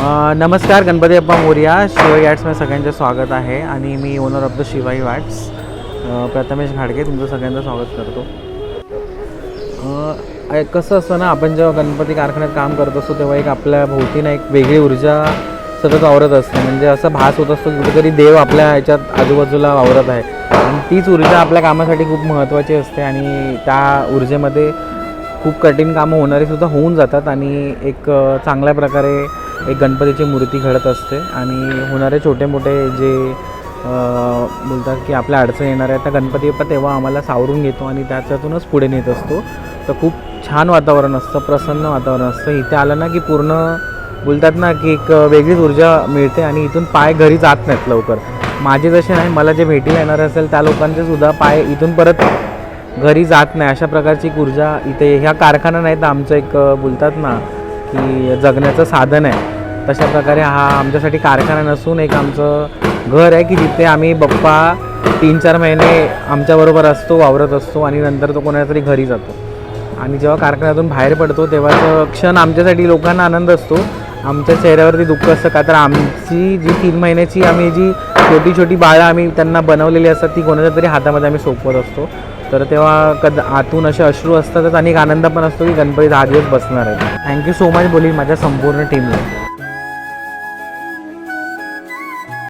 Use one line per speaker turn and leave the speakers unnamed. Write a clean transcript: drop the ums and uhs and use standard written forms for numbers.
नमस्कार, गणपती बाप्पा मोरया. शिवाई आर्ट्समध्ये सगळ्यांचं स्वागत आहे आणि मी owner of the Shivai arts Prathamesh घाडगे तुमचं सगळ्यांचं स्वागत करतो. कसं असतं ना, आपण जेव्हा गणपती कारखान्यात काम करत असतो तेव्हा एक आपल्या भोवतीनं एक वेगळी ऊर्जा सतत वावरत असते. म्हणजे असं भास होत असतो की कुठेतरी देव आपल्या ह्याच्यात आजूबाजूला वावरत आहे आणि तीच ऊर्जा आपल्या कामासाठी खूप महत्त्वाची असते आणि त्या ऊर्जेमध्ये खूप कठीण कामं होणारीसुद्धा होऊन जातात आणि एक चांगल्या प्रकारे एक गणपतीची मूर्ती घडत असते आणि होणारे छोटे मोठे जे बोलतात की आपल्या अडचणी येणार आहेत त्या गणपती बाप्पा तेव्हा आम्हाला सावरून घेतो आणि त्याच्यातूनच पुढे नेत असतो. तर खूप छान वातावरण असतं, प्रसन्न वातावरण असतं. इथे आलं ना की पूर्ण बोलतात ना की एक वेगळीच ऊर्जा मिळते आणि इथून पाय घरी जात नाहीत लवकर. माझे जसे नाही, मला जे भेटीला येणार असेल त्या लोकांचे सुद्धा पाय इथून परत घरी जात नाही अशा प्रकारची एक ऊर्जा इथे. ह्या कारखाना नाही तर आमचं एक बोलतात ना की जगण्याचं साधन आहे. तशा प्रकारे हा आमच्यासाठी कारखाना नसून एक आमचं घर आहे की जिथे आम्ही बाप्पा 3-4 महिने आमच्याबरोबर असतो, वावरत असतो आणि नंतर तो कोणाच्या तरी घरी जातो. आणि जेव्हा कारखान्यातून बाहेर पडतो तेव्हाचं क्षण आमच्यासाठी लोकांना आनंद असतो. आमच्या चेहऱ्यावरती दुःख असतं का तर आमची जी 3 महिन्याची आम्ही जी छोटी छोटी बाळं आम्ही त्यांना बनवलेली असतात ती कोणाच्या तरी हातामध्ये आम्ही सोपवत असतो. तर तेव्हा आतून असे अश्रू असतातच आणि एक आनंद पण असतो की गणपती 10 दिवस बसणार आहे. थँक्यू सो मच बोलीन माझ्या संपूर्ण टीमला.